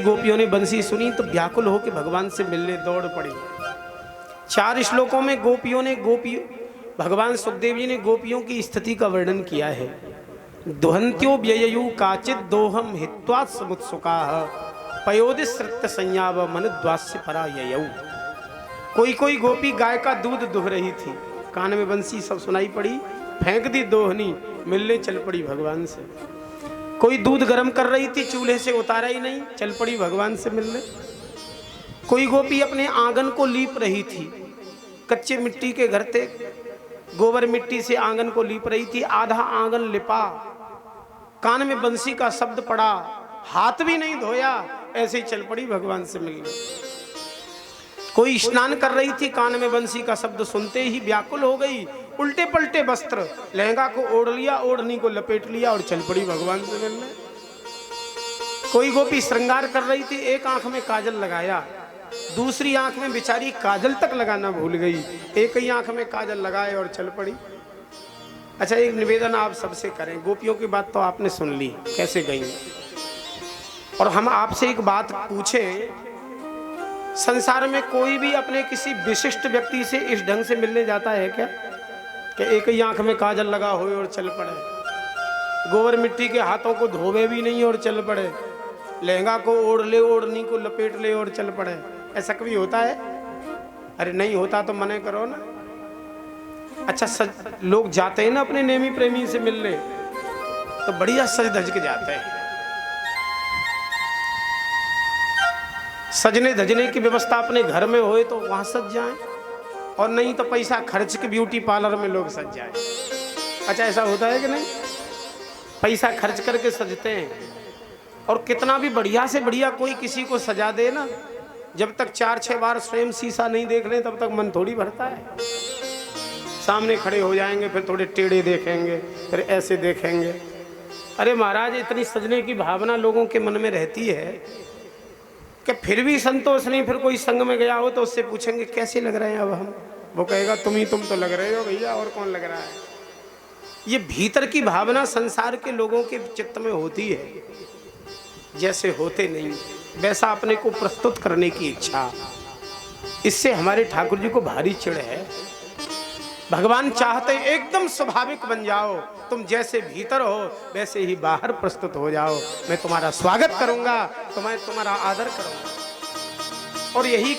गोपियों ने बंसी सुनी तो व्याकुल होकर भगवान से मिलने दौड़ पड़ी। 4 श्लोकों में भगवान सुखदेव जी ने गोपियों की स्थिति का वर्णन किया है। दुहंत्यो व्यययु काचित दोहम हित्वा समुत्सुकाः पयोदिश्रित्य संयाव मनुद्वास्य परा ययौ। कोई गोपी गाय का दूध दुह रही थी, कान में बंसी सब सुनाई पड़ी, फेंक दी दोहनी, मिलने चल पड़ी भगवान से। कोई दूध गर्म कर रही थी, चूल्हे से उतारा ही नहीं, चल पड़ी भगवान से मिलने। कोई गोपी अपने आंगन को लीप रही थी, कच्चे मिट्टी के घर थे, गोबर मिट्टी से आंगन को लीप रही थी, आधा आंगन लिपा, कान में बंसी का शब्द पड़ा, हाथ भी नहीं धोया, ऐसे ही चल पड़ी भगवान से मिलने। कोई स्नान कर रही थी, कान में बंसी का शब्द सुनते ही व्याकुल हो गई, उल्टे पलटे वस्त्र, लहंगा को ओढ़ लिया, ओढ़नी को लपेट लिया और चल पड़ी भगवान से मिलने। कोई गोपी श्रृंगार कर रही थी, एक आंख में काजल लगाया, दूसरी आंख में बेचारी काजल तक लगाना भूल गई, एक ही आंख में काजल लगाए और चल पड़ी। अच्छा, एक निवेदन आप सबसे करें, गोपियों की बात तो आपने सुन ली कैसे गई, और हम आपसे एक बात पूछें, संसार में कोई भी अपने किसी विशिष्ट व्यक्ति से इस ढंग से मिलने जाता है क्या कि एक ही आंख में काजल लगा हुए और चल पड़े, गोबर मिट्टी के हाथों को धोवे भी नहीं और चल पड़े, लहंगा को ओढ़ ले, ओढ़नी को लपेट ले और चल पड़े? ऐसा कभी होता है? अरे नहीं होता तो मना करो ना। अच्छा, लोग जाते हैं ना अपने नेमी प्रेमी से मिलने, तो बढ़िया सज धज के जाते हैं, सजने धजने की व्यवस्था अपने घर में होए तो वहां सज जाएं, और नहीं तो पैसा खर्च के ब्यूटी पार्लर में लोग सज जाएं। अच्छा, ऐसा होता है कि नहीं? पैसा खर्च करके सजते हैं, और कितना भी बढ़िया से बढ़िया कोई किसी को सजा दे ना, जब तक 4-6 बार स्वयं शीशा नहीं देख ले तब तक मन थोड़ी भरता है। सामने खड़े हो जाएंगे, फिर थोड़े टेढ़े देखेंगे, फिर ऐसे देखेंगे। अरे महाराज, इतनी सजने की भावना लोगों के मन में रहती है कि फिर भी संतोष नहीं। फिर कोई संग में गया हो तो उससे पूछेंगे कैसे लग रहे हैं अब हम, वो कहेगा तुम तो लग रहे हो भैया, और कौन लग रहा है। ये भीतर की भावना संसार के लोगों के चित्त में होती है, जैसे होते नहीं वैसा अपने को प्रस्तुत करने की इच्छा, इससे हमारे ठाकुर जी को भारी चिढ़ है। भगवान चाहते एकदम स्वाभाविक बन जाओ, तुम जैसे भीतर हो वैसे ही बाहर प्रस्तुत हो जाओ, मैं तुम्हारा स्वागत करूंगा, तुम्हारा आदर करूंगा। और यही